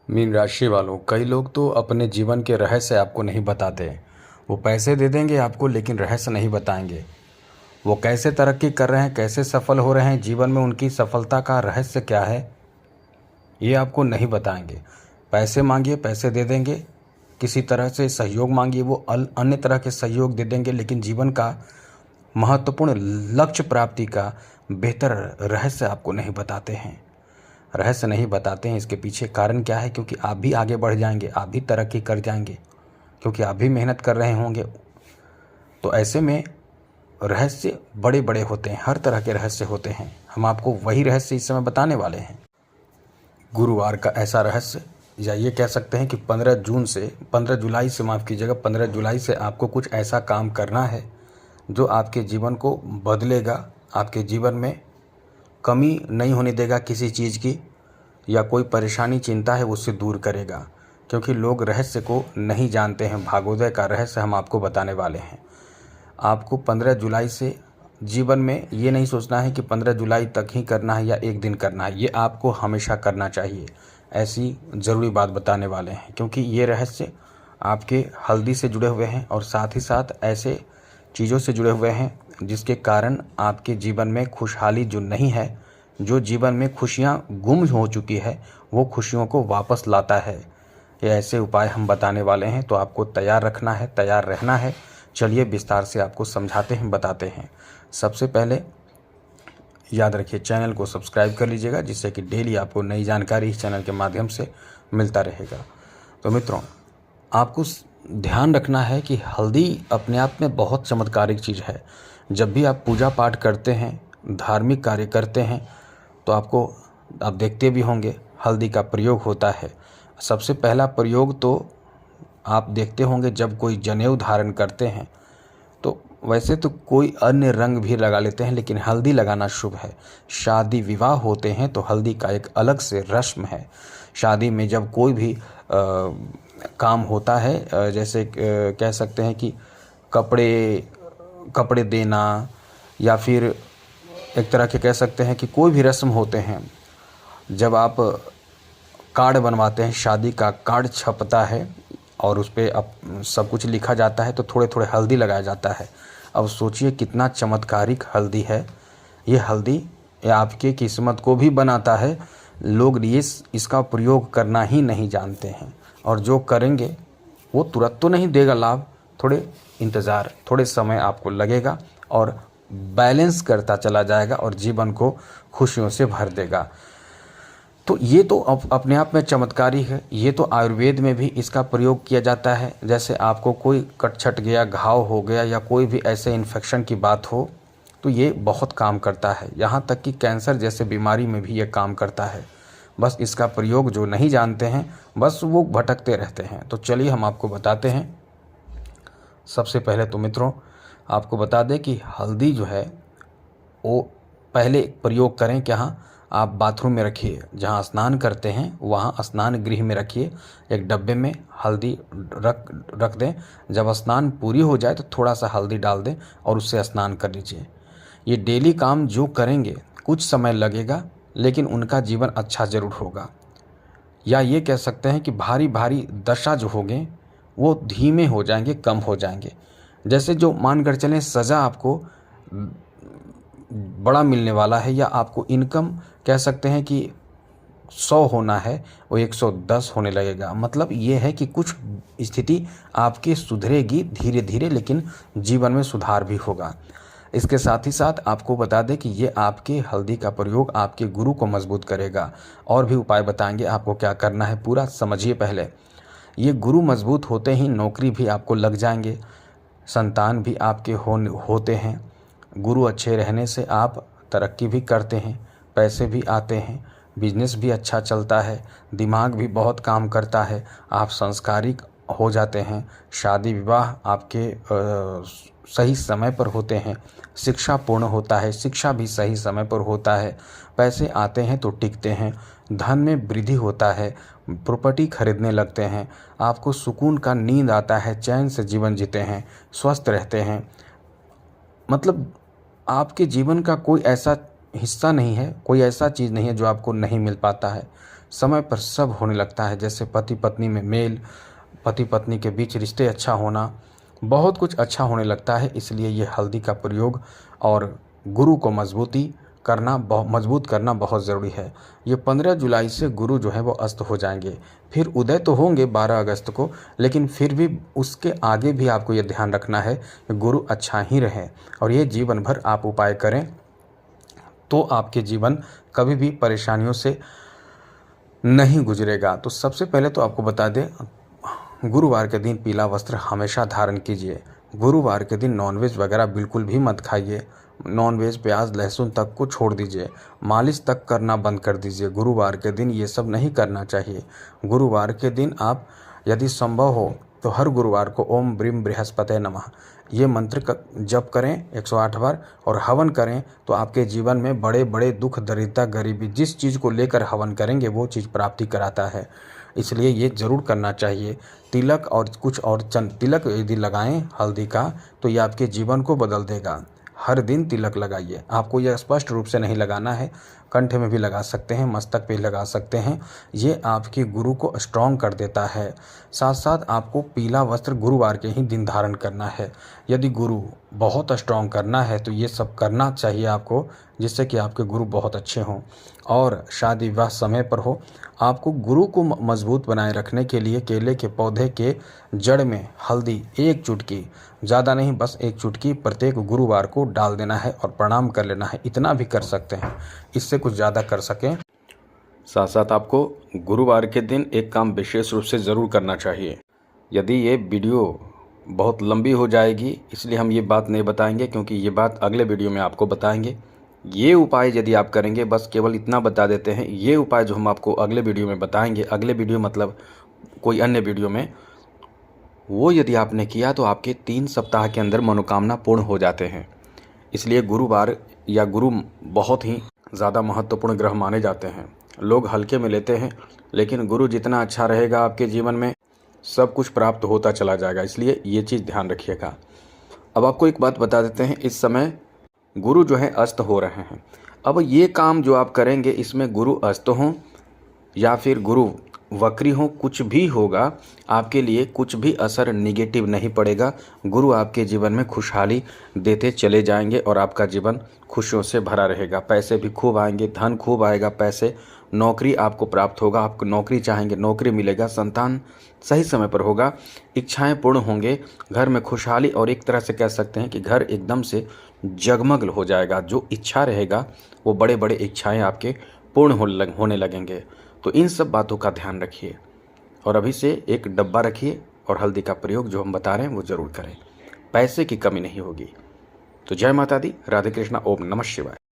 Mean राशि वालों, कई लोग तो अपने जीवन के रहस्य आपको नहीं बताते। वो पैसे दे देंगे आपको, लेकिन रहस्य नहीं बताएंगे। वो कैसे तरक्की कर रहे हैं, कैसे सफल हो रहे हैं, जीवन में उनकी सफलता का रहस्य क्या है, ये आपको नहीं बताएंगे। पैसे मांगिए, पैसे दे देंगे। किसी तरह से सहयोग मांगिए, वो अन्य तरह के सहयोग दे देंगे, लेकिन जीवन का महत्वपूर्ण लक्ष्य प्राप्ति का बेहतर रहस्य आपको नहीं बताते हैं। रहस्य नहीं बताते हैं, इसके पीछे कारण क्या है? क्योंकि आप भी आगे बढ़ जाएंगे, आप भी तरक्की कर जाएंगे, क्योंकि आप भी मेहनत कर रहे होंगे। तो ऐसे में रहस्य बड़े बड़े होते हैं, हर तरह के रहस्य होते हैं। हम आपको वही रहस्य इस समय बताने वाले हैं। गुरुवार का ऐसा रहस्य, या ये कह सकते हैं कि 15 जुलाई से, माफ़ कीजिएगा, 15 जुलाई से आपको कुछ ऐसा काम करना है जो आपके जीवन को बदलेगा, आपके जीवन में कमी नहीं होने देगा किसी चीज़ की, या कोई परेशानी चिंता है उससे दूर करेगा। क्योंकि लोग रहस्य को नहीं जानते हैं। भाग्योदय का रहस्य हम आपको बताने वाले हैं। आपको 15 जुलाई से जीवन में ये नहीं सोचना है कि 15 जुलाई तक ही करना है या एक दिन करना है, ये आपको हमेशा करना चाहिए। ऐसी ज़रूरी बात बताने वाले हैं, क्योंकि ये रहस्य आपके हल्दी से जुड़े हुए हैं और साथ ही साथ ऐसे चीज़ों से जुड़े हुए हैं जिसके कारण आपके जीवन में खुशहाली जो नहीं है, जो जीवन में खुशियाँ गुम हो चुकी है, वो खुशियों को वापस लाता है। ये ऐसे उपाय हम बताने वाले हैं, तो आपको तैयार रखना है, तैयार रहना है। चलिए विस्तार से आपको समझाते हैं, बताते हैं। सबसे पहले याद रखिए, चैनल को सब्सक्राइब कर लीजिएगा, जिससे कि डेली आपको नई जानकारी इस चैनल के माध्यम से मिलता रहेगा। तो मित्रों, आपको ध्यान रखना है कि हल्दी अपने आप में बहुत चमत्कारिक चीज़ है। जब भी आप पूजा पाठ करते हैं, धार्मिक कार्य करते हैं, तो आप देखते भी होंगे हल्दी का प्रयोग होता है। सबसे पहला प्रयोग तो आप देखते होंगे जब कोई जनेऊ धारण करते हैं, तो वैसे तो कोई अन्य रंग भी लगा लेते हैं, लेकिन हल्दी लगाना शुभ है। शादी विवाह होते हैं तो हल्दी का एक अलग से रस्म है। शादी में जब कोई भी काम होता है, जैसे कह सकते हैं कि कपड़े देना, या फिर एक तरह के कह सकते हैं कि कोई भी रस्म होते हैं, जब आप कार्ड बनवाते हैं, शादी का कार्ड छपता है और उस पर अब सब कुछ लिखा जाता है, तो थोड़े थोड़े हल्दी लगाया जाता है। अब सोचिए कितना चमत्कारिक हल्दी है। ये हल्दी आपके किस्मत को भी बनाता है। लोग इसका प्रयोग करना ही नहीं जानते हैं, और जो करेंगे वो तुरंत तो नहीं देगा लाभ, थोड़े इंतज़ार, थोड़े समय आपको लगेगा और बैलेंस करता चला जाएगा और जीवन को खुशियों से भर देगा। तो ये तो अपने आप में चमत्कारी है। ये तो आयुर्वेद में भी इसका प्रयोग किया जाता है। जैसे आपको कोई कट छट गया, घाव हो गया, या कोई भी ऐसे इन्फेक्शन की बात हो, तो ये बहुत काम करता है। यहाँ तक कि कैंसर जैसे बीमारी में भी ये काम करता है। बस इसका प्रयोग जो नहीं जानते हैं, बस वो भटकते रहते हैं। तो चलिए हम आपको बताते हैं। सबसे पहले तो मित्रों, आपको बता दें कि हल्दी जो है वो पहले प्रयोग करें कहाँ? आप बाथरूम में रखिए, जहाँ स्नान करते हैं वहाँ स्नान गृह में रखिए। एक डब्बे में हल्दी रख दें। जब स्नान पूरी हो जाए तो थोड़ा सा हल्दी डाल दें और उससे स्नान कर लीजिए। ये डेली काम जो करेंगे, कुछ समय लगेगा, लेकिन उनका जीवन अच्छा ज़रूर होगा। या ये कह सकते हैं कि भारी भारी दशा जो होंगे वो धीमे हो जाएंगे, कम हो जाएंगे। जैसे जो मानकर चलें सज़ा आपको बड़ा मिलने वाला है, या आपको इनकम कह सकते हैं कि 100 होना है, वो 110 होने लगेगा। मतलब ये है कि कुछ स्थिति आपकी सुधरेगी धीरे धीरे, लेकिन जीवन में सुधार भी होगा। इसके साथ ही साथ आपको बता दें कि ये आपके हल्दी का प्रयोग आपके गुरु को मजबूत करेगा। और भी उपाय बताएंगे आपको क्या करना है, पूरा समझिए पहले। ये गुरु मजबूत होते ही नौकरी भी आपको लग जाएंगे, संतान भी आपके होते हैं। गुरु अच्छे रहने से आप तरक्की भी करते हैं, पैसे भी आते हैं, बिजनेस भी अच्छा चलता है, दिमाग भी बहुत काम करता है, आप संस्कारिक हो जाते हैं, शादी विवाह आपके सही समय पर होते हैं, शिक्षा पूर्ण होता है, शिक्षा भी सही समय पर होता है, पैसे आते हैं तो टिकते हैं, धन में वृद्धि होता है, प्रॉपर्टी खरीदने लगते हैं, आपको सुकून का नींद आता है, चैन से जीवन जीते हैं, स्वस्थ रहते हैं। मतलब आपके जीवन का कोई ऐसा हिस्सा नहीं है, कोई ऐसा चीज़ नहीं है जो आपको नहीं मिल पाता है। समय पर सब होने लगता है। जैसे पति पत्नी में मेल, पति पत्नी के बीच रिश्ते अच्छा होना, बहुत कुछ अच्छा होने लगता है। इसलिए ये हल्दी का प्रयोग और गुरु को मजबूत करना बहुत ज़रूरी है। ये 15 जुलाई से गुरु जो है वो अस्त हो जाएंगे, फिर उदय तो होंगे 12 अगस्त को, लेकिन फिर भी उसके आगे भी आपको ये ध्यान रखना है कि गुरु अच्छा ही रहे। और ये जीवन भर आप उपाय करें तो आपके जीवन कभी भी परेशानियों से नहीं गुजरेगा। तो सबसे पहले तो आपको बता दें, गुरुवार के दिन पीला वस्त्र हमेशा धारण कीजिए। गुरुवार के दिन नॉनवेज वगैरह बिल्कुल भी मत खाइए। नॉनवेज, प्याज, लहसुन तक को छोड़ दीजिए। मालिश तक करना बंद कर दीजिए। गुरुवार के दिन ये सब नहीं करना चाहिए। गुरुवार के दिन आप यदि संभव हो तो हर गुरुवार को ओम ब्रीम बृहस्पते नमः ये मंत्र का जप करें 108 बार और हवन करें। तो आपके जीवन में बड़े बड़े दुख, दरिद्रता, गरीबी, जिस चीज़ को लेकर हवन करेंगे वो चीज़ प्राप्ति कराता है। इसलिए ये ज़रूर करना चाहिए। तिलक और कुछ और तिलक यदि लगाएं हल्दी का तो ये आपके जीवन को बदल देगा। हर दिन तिलक लगाइए। आपको यह स्पष्ट रूप से नहीं लगाना है, कंठ में भी लगा सकते हैं, मस्तक पे लगा सकते हैं। ये आपके गुरु को स्ट्रॉन्ग कर देता है। साथ साथ आपको पीला वस्त्र गुरुवार के ही दिन धारण करना है। यदि गुरु बहुत स्ट्रॉन्ग करना है तो ये सब करना चाहिए आपको, जिससे कि आपके गुरु बहुत अच्छे हों और शादी विवाह समय पर हो। आपको गुरु को मजबूत बनाए रखने के लिए केले के पौधे के जड़ में हल्दी 1 चुटकी, ज़्यादा नहीं, बस 1 चुटकी प्रत्येक गुरुवार को डाल देना है और प्रणाम कर लेना है। इतना भी कर सकते हैं, इससे कुछ ज़्यादा कर सकें। साथ साथ आपको गुरुवार के दिन एक काम विशेष रूप से ज़रूर करना चाहिए। यदि ये वीडियो बहुत लंबी हो जाएगी इसलिए हम ये बात नहीं बताएंगे, क्योंकि ये बात अगले वीडियो में आपको बताएंगे। ये उपाय यदि आप करेंगे, बस केवल इतना बता देते हैं, ये उपाय जो हम आपको अगले वीडियो में बताएंगे, अगले वीडियो मतलब कोई अन्य वीडियो में, वो यदि आपने किया तो आपके 3 सप्ताह के अंदर मनोकामना पूर्ण हो जाते हैं। इसलिए गुरुवार या गुरु बहुत ही ज़्यादा महत्वपूर्ण ग्रह माने जाते हैं। लोग हल्के में लेते हैं, लेकिन गुरु जितना अच्छा रहेगा आपके जीवन में सब कुछ प्राप्त होता चला जाएगा। इसलिए ये चीज़ ध्यान रखिएगा। अब आपको एक बात बता देते हैं, इस समय गुरु जो है अस्त हो रहे हैं। अब ये काम जो आप करेंगे इसमें गुरु अस्त हों या फिर गुरु वक्री हों, कुछ भी होगा, आपके लिए कुछ भी असर निगेटिव नहीं पड़ेगा। गुरु आपके जीवन में खुशहाली देते चले जाएंगे और आपका जीवन खुशियों से भरा रहेगा। पैसे भी खूब आएंगे, धन खूब आएगा, पैसे, नौकरी आपको प्राप्त होगा। आप नौकरी चाहेंगे, नौकरी मिलेगा, संतान सही समय पर होगा, इच्छाएं पूर्ण होंगे, घर में खुशहाली, और एक तरह से कह सकते हैं कि घर एकदम से जगमग हो जाएगा। जो इच्छा रहेगा वो बड़े बड़े इच्छाएं आपके पूर्ण होने लगेंगे। तो इन सब बातों का ध्यान रखिए और अभी से एक डब्बा रखिए और हल्दी का प्रयोग जो हम बता रहे हैं वो ज़रूर करें। पैसे की कमी नहीं होगी। तो जय माता दी, राधे कृष्णा, ओम नमः शिवाय।